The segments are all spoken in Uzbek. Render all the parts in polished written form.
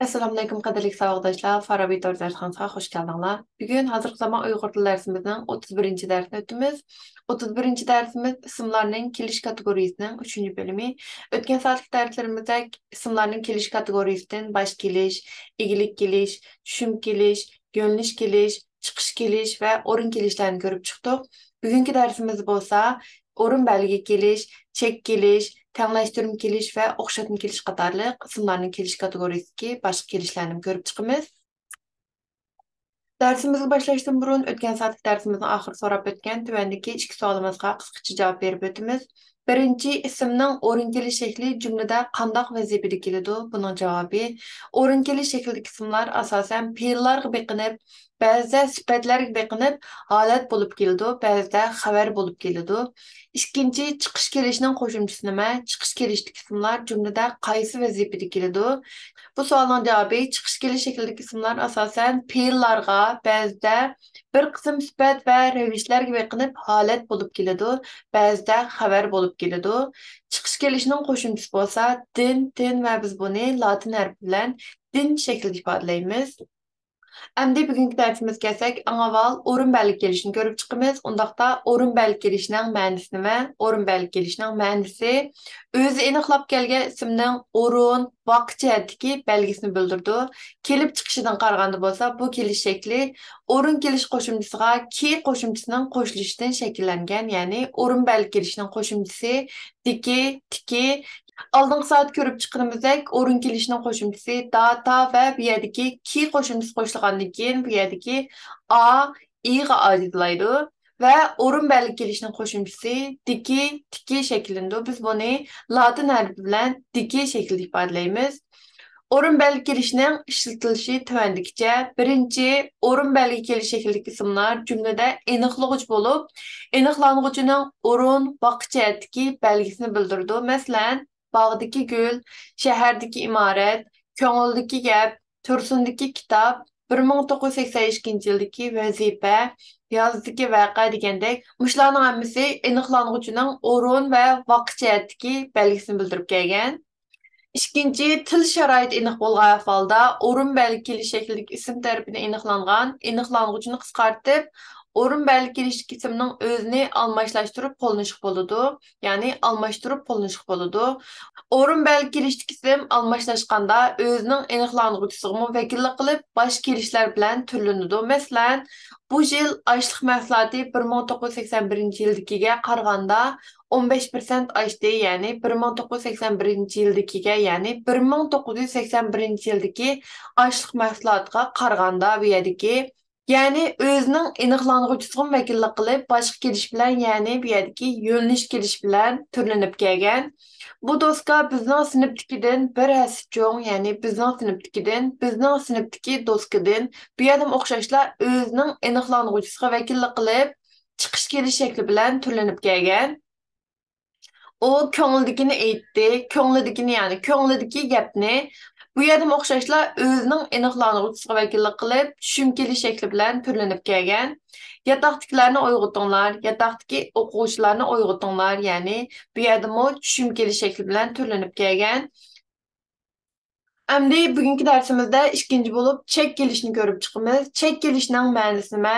Assalamu alaykum qadirli savatdoshlar. Farabiy Tor darsxonasiga xush keldinglar. Bugun hozirgi zaman Uyg'ur tili darsimizning 31 darsini o'tamiz. 31 darsimiz ismlarning kelish kategoriyasining 3-bölümü. O'tgan soatlik darslarimizda ismlarning kelish kategoriyasidan baş kelish, egilik kelish, tushum kelish, yo'nalish kelish, chiqish kelish va o'rin kelishlarni ko'rib chiqdik. Bugungi darsimiz bo'lsa o'rin belgi kelish, chek kelish, tenglashtirma kelish va o'xshatma kelish qatorliq ismlarning kelish kategoriyasidagi boshqa kelishlarni ko'rib chiqamiz. Darsimizga boshlashdan burun o'tgan soatlik darsimizning oxiri so'rab o'tgan tuvandagi ikki savolimizga qisqacha javob berib o'tamiz. Birinchi ismning o'rin kelish shakli jumlada qandoq vazifada keladi? Buning javobi o'rin kelish shaklidagi ismlar asosan fe'llarga beqinib, ba'zida sifatlarga beqinib holat bo'lib keladi, ba'zida xabar bo'lib keladi. Ikkinchi chiqish kelishning qo'shimchasi nima? Chiqish kelishdagi ismlar jumlada qaysi vazifada keladi? Bu savolning javobi chiqish kelish shaklidagi ismlar asosan fe'llarga, ba'zida bir qism sifat va ravishlarga beqinib holat bo'lib keladi, ba'zida xabar bo'lib keladi. Chiqish kelishning qo'shimchasi bo'lsa din va biz buni latin harfi bilan din shaklida ifodalaymiz. Endi bugungi darsimizga kelsak, avval o'rin belgi kelishini ko'rib chiqamiz. Undaqda o'rin belgi kelishning ma'nosi nima? O'rin belgi kelishning ma'nosi o'zi aniqlab kelgan ismning o'rin, vaqt jihatdagi belgisini bildirdi. Kelib chiqishidan qaraganda bo'lsa, bu kelish shakli o'rin kelish qo'shimchasiga ki qo'shimchasining qo'shilishidan shakllangan, ya'ni o'rin belgi kelishning qo'shimchasi diki, tiki. Aldığımız saat görüp çıkınımızdek o'rin kelishning qo'shimchasi data va bu yerdagi ki qo'shimchasi qo'shilgandan keyin bu yerdagi a, i'ga oidlaydi va o'rin belgi kelishning qo'shimchasi diki, tiki shaklida. Biz buni latin harfi bilan diki shaklida ifodalaymiz. O'rin belgi kelishning ishlatilishi tuvandikicha. Birinchi, o'rin belgi kelish shaklidagi ismlar jumlada aniqlovchi bo'lib, aniqlang'uchining o'rin, vaqt jihatdagi belgisini bildirdi. Masalan, bog'dagi gul, shahardagi imorat, ko'ngildagi gap, tursundagi kitob, 1982 yildagi vazifa, yozdagi vaqa degandek, mushlarning hammasi aniqlang'uchining o'rin va vaqt jihatdagi belgisini bildirib kelgan. İkinci, til sharoiti aniq bo'lgan ahvolda o'rin belgi kelish shaklidagi ism tarafini aniqlangan, aniqlang'uchini qisqartib, o'rin belgi kelishlik ismning o'zini almashtirib qo'llanishga bo'ladi. Ya'ni almashtirib qo'llanishga bo'ladi. O'rin belgi kelishlik ism almashlashganda o'zining aniqlang'uchisiga vakillik qilib, boshqa kelishlar bilan turlanadi. Masalan, bu yil ochliq mahsuloti 1981-yildagiga qaraganda 15% oshdi, ya'ni 1981-yildagiga, ya'ni 1981-yildagi ochliq mahsulotiga qaraganda bu yerdagi ya'ni o'zining aniqlang'uchisiga vakillik qilib, boshqa kelish bilan, ya'ni bu yerdagi yo'nalish kelish bilan turlanib kelgan. Bu do'stga bizning sinftikidan bir hassa cho'ng, ya'ni bizning sinfdagi do'stkidan bu yerda o'xshashlar o'zining aniqlang'uchisiga vakillik qilib, chiqish kelish shakli bilan turlanib kelgan. O ko'ngildagini aytdi, ya'ni ko'nglidagi gapni bu yerda o'xshashlar o'zining aniqlang'uchisiga vakillik qilib, tushum kelish shakli bilan turlanib kelgan. Yatoqdagilarni uyg'otinglar, yatoqdagi o'quvchilarni uyg'otinglar, ya'ni bu yerda tushum kelish shakli bilan turlanib kelgan. Endi bugungi darsimizda ikkinchi bo'lib chek kelishni ko'rib chiqamiz. Chek kelishning ma'nosi nima?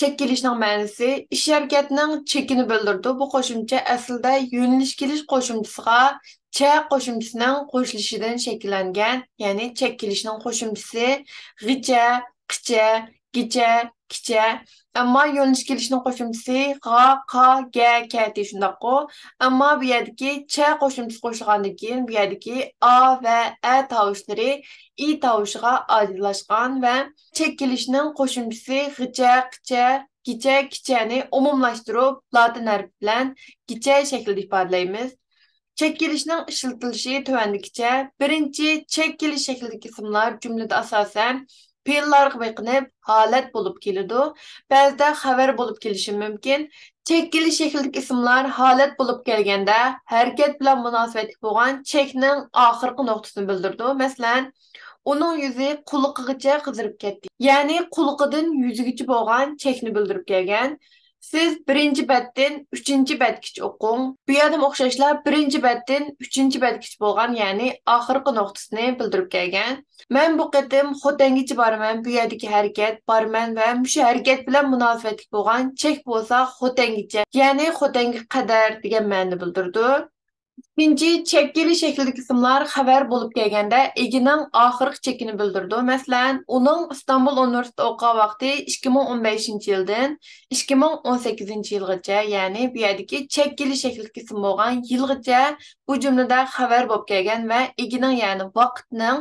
Chek kelishning ma'nosi ish harakatining chekini bildirdi. Bu qo'shimcha aslida yo'nalish kelish qo'shimchasiga cha qo'shimchasining qo'shilishidan shakllangan, ya'ni chek kelishning qo'shimchasi g'icha, qicha, gicha, kicha. Ammo yo'nalish kelishning qo'shimchasi g'a, qa, ga, kati shundaqo. Ammo bu yerdagi cha qo'shimchasi qo'shilgandan keyin bu yerdagi a va a tovushlari i tovushiga oidlashgan va chek kelishning qo'shimchasi g'icha, qicha, gicha, kichani umumlashtirib latin harfi bilan gicha shaklida ifodalaymiz. Chek kelishning ishlatilishi tuvandikicha. Birinchi, chek kelish shaklidagi ismlar jumlada asosan fe'llarga beqinib holat bo'lib keladi. Ba'zida xabar bo'lib kelishi mumkin. Chek kelish shaklidagi ismlar holat bo'lib kelganda harakat bilan munosabatli bo'lgan chekning oxirgi nuqtasini bildirdi. Masalan, uning yuzi quliqigacha qizarib ketdi. Ya'ni quliqidan yuzigacha bo'lgan chekni bildirib kelgan. Siz birinchi betdan uchinchi betgacha o'qing. Bu yerda o'xshashlar birinchi betdan uchinchi betgacha bo'lgan, ya'ni oxirgi nuqtasini bildirib kelgan. Men bu qatim xotangacha boraman. Bu yerdagi harakat borman va shu harakat bilan munosabatli bo'lgan chek bo'lsa xotangacha, ya'ni xotanga qadar degan ma'noni bildirdi. İkinci, çekkili şeklideki isimler xabar bo'lib kelganda egining oxirgi chekini bildirdi. Masalan, uning İstanbul Universiteti o'qigan vaqti 2015 yildan 2018 yilgacha, ya'ni bu yerdagi chekkili şeklideki isim bo'lgan yilgacha bu jumlada xabar bo'lib kelgan va egining, ya'ni vaqtning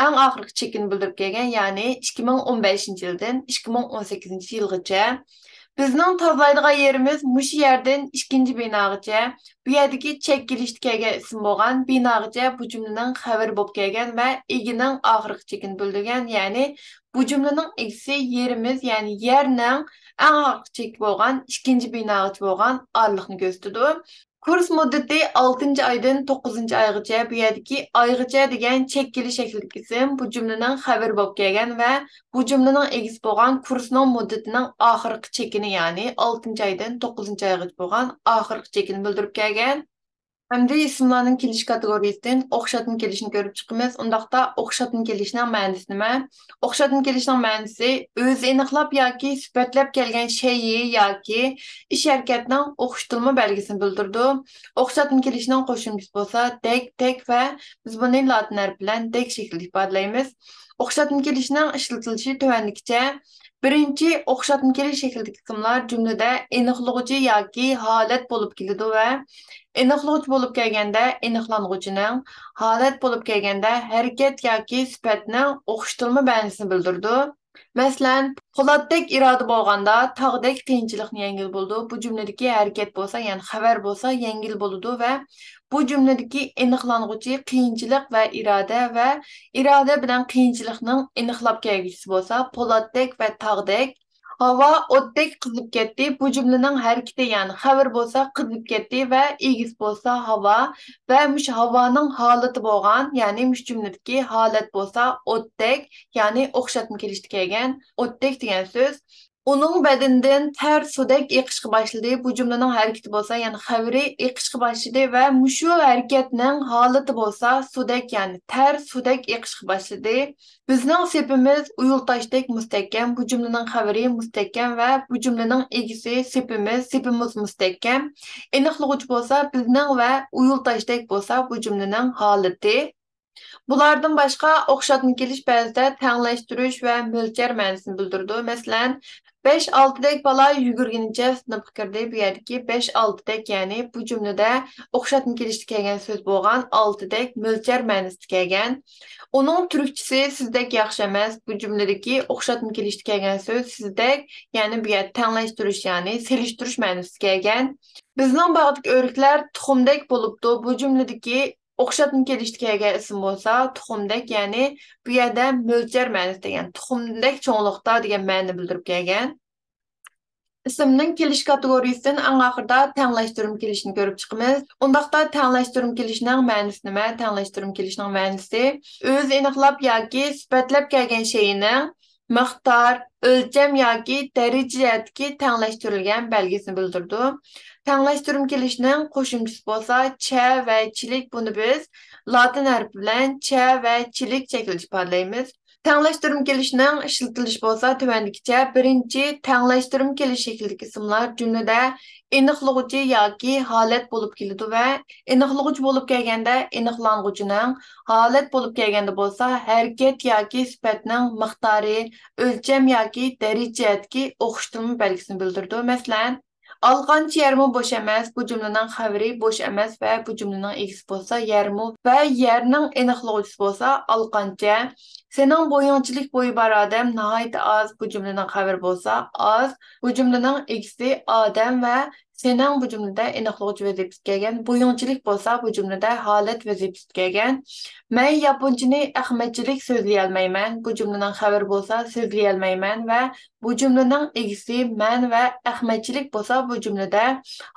eng oxirgi chekini bildirib kelgan, ya'ni 2015 yildan 2018 yilgacha. Bizning tozlaydigan yerimiz mushu yerdan ikkinchi binog'icha, bu yerdagi chekkilishda kelgan ism bo'lgan binog'icha bu jumlaning xabari bo'lib kelgan va egining oxirgi chekini bildirgan, ya'ni bu jumlaning egisi yerimiz, ya'ni yerning eng oxirgi cheki bo'lgan ikkinchi binog'icha bo'lgan orliqni ko'rsatadi. Kurs muddati 6 aydan 9 aygacha, bu yerdagi aygacha degan chekkili şeklidagi ism bu jumlaning xabari bo'lib kelgan va bu jumlaning egisi bo'lgan kursning muddatining oxirgi chekini, ya'ni 6 aydan 9 aygacha bo'lgan oxirgi chekini bildirib kelgan. Hamda ismlarning kelish kategoriyasidan o'xshatma kelishni ko'rib chiqamiz. Undaqda o'xshatma kelishning ma'nosi nima? O'xshatma kelishning ma'nosi o'zi aniqlab yoki sifatlab kelgan shay'i yoki ish harakatining o'xshatilma belgisini bildirdi. O'xshatma kelishning qo'shimchasi bo'lsa dek, tek va biz buni latin harfi bilan dek shaklida ifodalaymiz. O'xshatma kelishning ishlatilishi tuvanligicha. Birinchi, o'xshatma kelish shaklidagi ismlar jumlada aniqlovchi yoki holat bo'lib keladi va aniqlovchi bo'lib kelganda aniqlang'uchining, holat bo'lib kelganda harakat yoki sifatning o'xshatilma ma'nosini bildirdi. Masalan, Po'latdek iroda bo'lganda tog'dek qiyinchilikni yengil bo'ldi. Bu jumladagi harakat bo'lsa, ya'ni xabar bo'lsa, yengil bo'ladi va bu jumladagi aniqlang'uchi qiyinchilik va iroda bilan qiyinchilikning aniqlab kelgisi bo'lsa, Po'latdek va tog'dek. Havo o'tdek qizib ketdi. Bu jumlaning harakati, ya'ni xabar bo'lsa qizib ketdi va egis bo'lsa havo va mush havoning holati bo'lgan, ya'ni mush jumladagi holat bo'lsa o'tdek, ya'ni o'xshatma kelishda kelgan o'tdek degan so'z. Uning badanidan ter sudek eqishga boshladi. Bu jumlaning harakati bo'lsa, ya'ni xabari eqishga boshladi va mushu harakatning holati bo'lsa sudek, ya'ni ter sudek eqishga boshladi. Bizning sepimiz uyultashdek mustahkam. Bu jumlaning xabari mustahkam va bu jumlaning egisi sepimiz mustahkam. Aniqlovchi bo'lsa bizning va uyultashdek bo'lsa bu jumlaning holati. Bulardan başqa o'xshatma kelish ba'zida tanglashtirish va mo'ljar ma'nosini bildirdi. Masalan, 5-6 dek bola yugurgunicha sinfga kirdi. Bu yerdagi 5-6 dek, ya'ni bu jumlada o'xshatma kelishda kelgan so'z bo'lgan 6 dek mo'ljar ma'nosida kelgan. Uning turkchisi sizdek yaxshi emas. Bu jumladagi o'xshatma kelishda kelgan so'z sizdek, ya'ni bu yerda tanglashtirish, ya'ni selishtirish ma'nosida kelgan. Bizning bog'dagi o'riklar tuxumdek bo'libdi. Bu jumladagi o'xshatma kelishda kelgan ism bo'lsa, tuxumdek, ya'ni bu yerda mo'ljar ma'nosida, ya'ni tuxumdek cho'nglikda degan ma'noni bildirib kelgan. Ismning kelish kategoriyasidan eng oxirida tanglashtirim kelishini ko'rib chiqamiz. Undaqda tanglashtirim kelishning ma'nosi nima? Tanglashtirim kelishning ma'nosi o'zi aniqlab yoki sifatlab kelgan shayning miqdor, o'lcham yoki darajadagi tanglashtirilgan belgisini bildirdi. Tanglashtirim kelishning qo'shimchasi bo'lsa cha va chilik. Buni biz latin harfi bilan cha va chilik shaklida ifodalaymiz. Tanglashtirim kelishning ishlatilishi bo'lsa tuvanligicha. Birinchi, tanglashtirim kelish shaklidagi ismlar jumlada aniqlovchi yoki holat bo'lib keladi va aniqlovchi bo'lib kelganda aniqlang'uchining, holat bo'lib kelganda bo'lsa harakat yoki sifatning miqdori, o'lcham yoki darajadagi o'xshatilma belgisini bildirdi. Masalan, Alqancha yermi bo'sh emas. Bu jumlaning xabari bo'sh emas va bu jumlaning egisi bo'lsa yermi va yerning aniqlovchisi bo'lsa alqancha. Sening bo'yinchilik bo'yi bor odam nihoyat oz. Bu jumlaning xabari bo'lsa oz. Bu jumlaning egisi odam va sening bu jumlada aniqlovchi vazifasi kelgan. Bo'yinchilik bo'lsa bu jumlada holat vazifasi kelgan. Men yaponchani ahmadchilik so'zlay olmayman. Bu jumlaning xabari bo'lsa so'zlay olmayman va bu jumlaning egisi man va ahmadchilik bo'lsa bu jumlada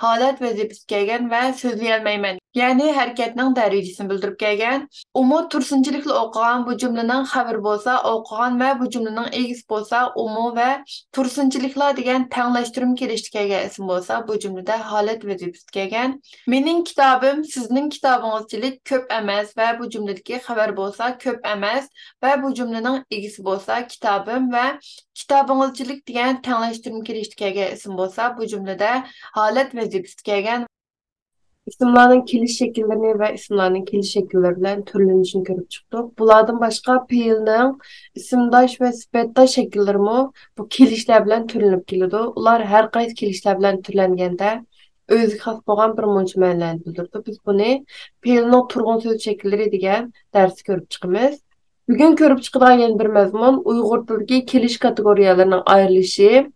holat vazifasi kelgan va so'zlay olmayman. Yani hareketning darajasini bildirib kelgan. Umu tursunchilikli o'qigan bu jumlaning xabar bo'lsa, o'qigan va bu jumlaning egisi bo'lsa, umu va tursunchiliklar degan tanglashtirim kelishdi kelgan ism bo'lsa, bu jumlada holat vazifasi kelgan. Mening kitobim sizning kitobingizchilik ko'p emas va bu jumladagi xabar bo'lsa, ko'p emas va bu jumlaning egisi bo'lsa, kitobim va kitobingizchilik degan tanglashtirim kelishdi kelgan ism bo'lsa, bu jumlada holat vazifasi kelgan. İsimlerin keliş şekillerini ve isimlerin keliş şekilleri bilen türlenişini görüp çıktık. Bulardan başka fiilning isimdaş ve sifatdaş şekilleri mi bu kelişler bilen türlenip keledi. Ular her qaysi kelişler bilen türlengende özü xas bo'lgan bir muncha ma'nolarni bildirdi. Biz buni fe'lning turg'un so'z shakllari degan darsni ko'rib chiqamiz. Bugun ko'rib chiqadigan yana bir mazmun Uyg'ur tilidagi kelish kategoriyalarining ayrilishi.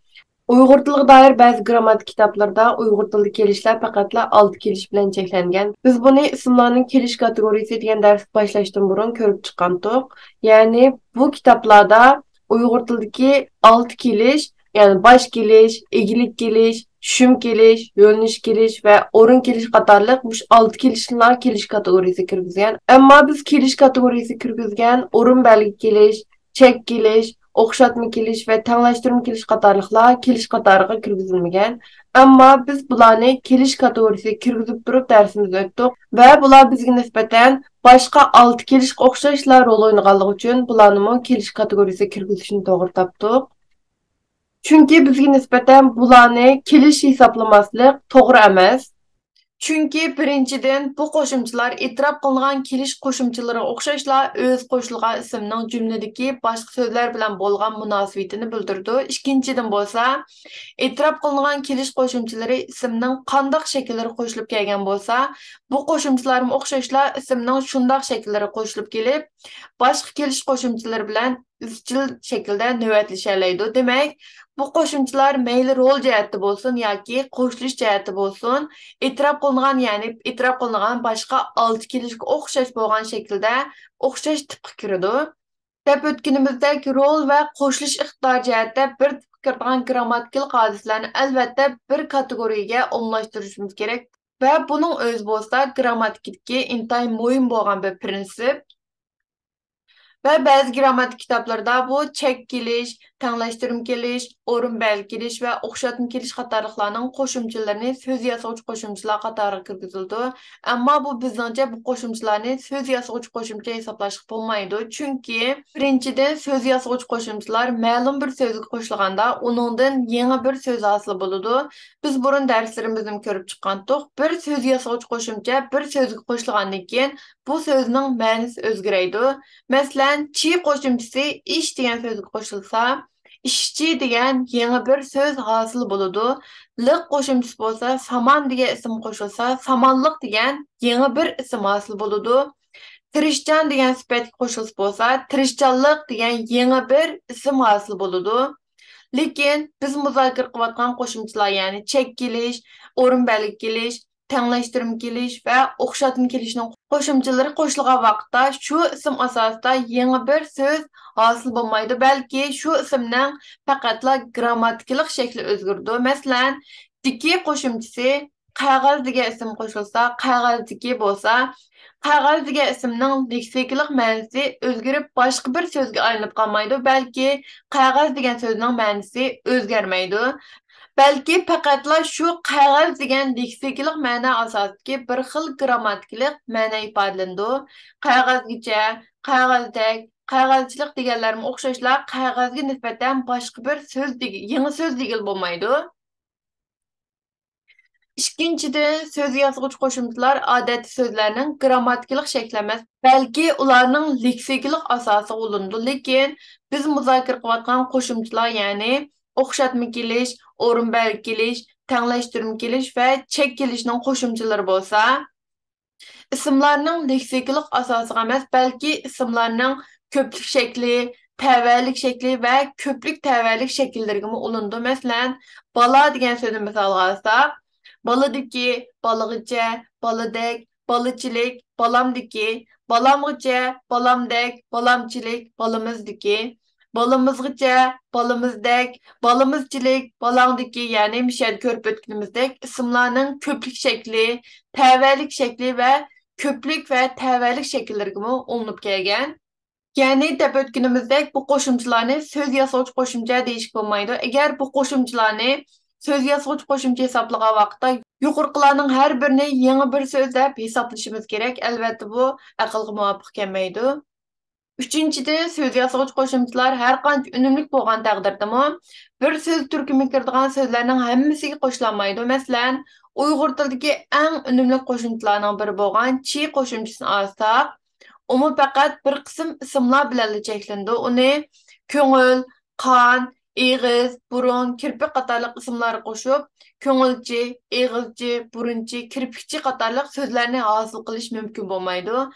Uyg'ur tiliga doir ba'zi grammatik kitoblarda Uyg'ur tilida kelishlar faqatla 6 kelish bilan cheklangan. Biz buni ismlarning kelish kategoriyasi degan dars boshlashdan burun ko'rib chiqqandik. Ya'ni bu kitoblarda Uyg'ur tilidagi 6 kelish, ya'ni bosh kelish, egilik kelish, tushum kelish, yo'linish kelish va o'rin kelish qatorliq mush 6 kelishlar kelish kategoriyasiga kirgizgan. Ammo biz kelish kategoriyasiga kirgizgan o'rin belgi kelish, chek kelish, o'xshatma kelish va tanglashtirma kelish qatorliqlar kelish qatoriga kirgizilmagan. Ammo biz bularni kelish kategoriyasiga kirgizib turib darsimizni o'tdik va bular bizga nisbatan boshqa 6 kelishga o'xshashlar rol o'ynaganligi uchun bularni kelish kategoriyasiga kirgizishni to'g'ri topdik. Chunki bizga nisbatan bularni kelish hisoblamaslik to'g'ri emas. Chunki birinchidan bu qo'shimchalar e'tirof qilingan kelish qo'shimchalariga o'xshashla o'z qo'shilgan ismning jumladagi boshqa so'zlar bilan bo'lgan munosabatini bildirdi. Ikkinchidan bo'lsa, e'tirof qilingan kelish qo'shimchalari ismning qanday shakllari qo'shilib kelgan bo'lsa, bu qo'shimchalarga o'xshashla ismning shunday shakllari qo'shilib kelib, boshqa kelish qo'shimchalari bilan izchil shaklda navbatlashalaydi. Demak, bu qo'shimchalar mayli rol jihati bo'lsin yoki qo'shilish jihati bo'lsin, e'tirof qilingan, ya'ni e'tirof qilingan boshqa 6 kelishga o'xshash bo'lgan shaklda o'xshash tipga kiradi. Deb o'tganimizdek, rol va qo'shilish iqtidor jihatda bir kirgan grammatikal hodisalarni albatta bir kategoriyaga umumlashtirishimiz kerak va buning o'zi bo'lsa grammatikadagi intayin muhim bo'lgan bir prinsip. Ve bazı gramatik kitaplarda bu çek kelish, tanglashtirim kelish, o'rin bel kelish ve o'xshatma kelish qatorliqlarning qo'shimchalarini so'z yasovchi qo'shimchalar qatoriga kirgizildi. Ammo bu bizningcha bu qo'shimchalarni so'z yasovchi qo'shimcha hisoblashga bo'lmaydi. Chunki birinchidan so'z yasovchi qo'shimchalar ma'lum bir so'zga qo'shilganda uningdan yangi bir so'z hosil bo'ladi. Biz burun darslarimizda ko'rib chiqqandik. Bir so'z yasovchi qo'shimcha bir so'zga qo'shilgandan keyin bu so'zning ma'nosi o'zgaradi. Masalan, chi qo'shimchasi ish degan so'zga qo'shilsa, ishchi degan yangi bir so'z hosil bo'ladi. Liq qo'shimchasi bo'lsa, saman degan ism qo'shilsa, samanliq degan yangi bir ism hosil bo'ladi. Tirishchan degan sifatga qo'shilsa bo'lsa, tirishchanlik degan yangi bir ism hosil bo'ladi. Lekin biz muzokara qilayotgan qo'shimchalar, ya'ni chek kelish, o'rin belgi kelish, tanglashtirim kelish va o'xshatma kelishning qo'shimchalari qo'shilgan vaqtda shu ism asosida yangi bir so'z hosil bo'lmaydi, balki shu ismning faqatla grammatikalik shakli o'zgardi. Masalan, diki qo'shimchasi qog'oz degan ism qo'shilsa, qog'ozdiki bo'lsa, qog'oz degan ismning leksikalik ma'nosi o'zgarib boshqa bir so'zga aylanib qolmaydi, balki qog'oz degan so'zning ma'nosi o'zgarmaydi. Balki faqatla shu qog'oz degan leksikalik ma'no asosidagi bir xil grammatikalik ma'no ifodalanadi. Qog'ozgacha, qog'ozdek, qog'ozchilik deganlarga o'xshashlar qog'ozga nisbatan boshqa bir so'z, yangi so'z degan bo'lmaydi. İkinchidan, so'z yozuvchi qo'shimchalar odatda so'zlarning grammatikalik shakli emas, balki ularning leksikalik asosi bo'lindi. Lekin biz muzokara qilayotgan qo'shimchalar, ya'ni o'xshatma kelish, o'rin belgi kelish, tanglashtirim kelish va chek kelishning qo'shimchalari bo'lsa, ismlarning leksikalik asosiga emas, balki ismlarning ko'plik shakli, tavallik shakli va ko'plik tavallik shakllariga ulindi. Masalan, bola degan so'zni misolga olsak, baladiki, balag'icha, baladek, balachilik, balamdiki, balamg'icha, balamdek, balamchilik, balamizdiki. Balımızgıça, balımızdek, balımızçilik, balangdaki yani müşahede körüp ötkünümüzdek isimlarning köplük şekli, təvəlik şekli ve köplük ve təvəlik şekillerine olunub kelgan. Yani dep ötkünümüzdek bu qoşumchalarni söz yasovchi qo'shimcha deyishga bo'lmaydi. Agar bu qo'shimchalarni söz yasovchi qo'shimcha hisoblagan vaqtda yuqorqilarning har birini yangi bir so'z deb hisoblashimiz kerak. Albatta bu aqlga muvofiq kelmaydi. Uchinchidan, so'z yasovchi qo'shimchalar har qancha unumli bo'lgan taqdirdami, bir so'z turkumiga kiradigan so'zlarning hammasiga qo'shilmaydi. Masalan, Uyg'ur tilidagi eng unumli qo'shimchalarning biri bo'lgan chi qo'shimchasini olsak, umi faqat bir qism ismlar bilan cheklandi. Uni ko'ngil, qon, eg'iz, burun, kirpik qatorliq ismlarni qo'shib, ko'ngilchi, eg'izchi, burunchi, kirpikchi qatorliq so'zlarni hosil qilish mumkin bo'lmaydi.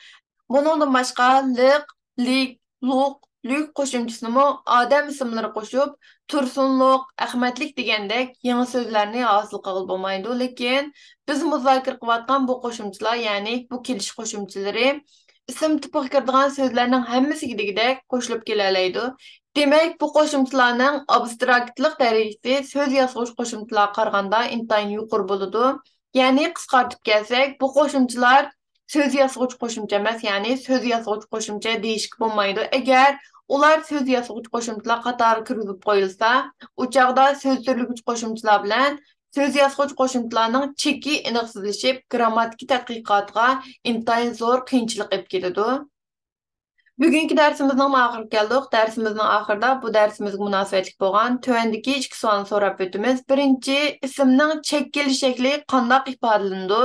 Buningdan boshqa liq, lik, luq, lyuk qo'shimchasini odam ismlari qo'shib, tursunluq, ahmadlik degandek yangi so'zlarni hosil qilib bo'lmaydi. Lekin biz muzokara qilayotgan bu qo'shimchalar, ya'ni bu kelish qo'shimchalari ism tipiga kiradigan so'zlarning hammasiga degidek qo'shilib kelalaydi. Demak, bu qo'shimchalarning abstraktlik darajasi so'z yasovchi qo'shimchalarga qaraganda intayin yuqori bo'ladi. Ya'ni qisqartib kelsak, bu qo'shimchalar söz yasovchi qo'shimcha emas, ya'ni söz yasovchi qo'shimcha deyishga bo'lmaydi. Agar ular söz yasovchi qo'shimchalar qatoriga kirgizib qo'yilsa, u chog'da so'z turlig'uchi qo'shimchalar bilan söz yasovchi qo'shimchalarning cheki aniqsizlashib, grammatik tadqiqotga intayin zo'r qiyinchilik olib keladi. Bugungi darsimizning oxiriga keldik. Darsimizning oxirida bu darsimizga munosabatli bo'lgan tuvandagi ikki savolni so'rab o'tamiz. Birinchi, ismning chekkeli shakli qanday ifodalanadi?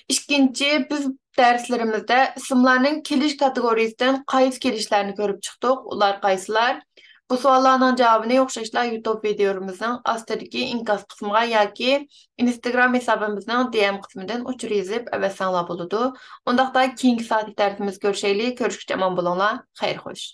İkinci, biz derslerimizde isimlerinin keliş kategorisinden qaysi kelişlerini görüp çıktık. Ular qaysilar? Bu savollarning javobini o'xshashlar YouTube videomizning ostidagi inkas qismiga yoki Instagram hisobimizning DM qismidan o'chirib yozib avasanglar bo'ladi. Undaqda keyingi soatlik darsimizda ko'rishaylik. Ko'rishguncha omon bo'linglar. Xayr xo'sh.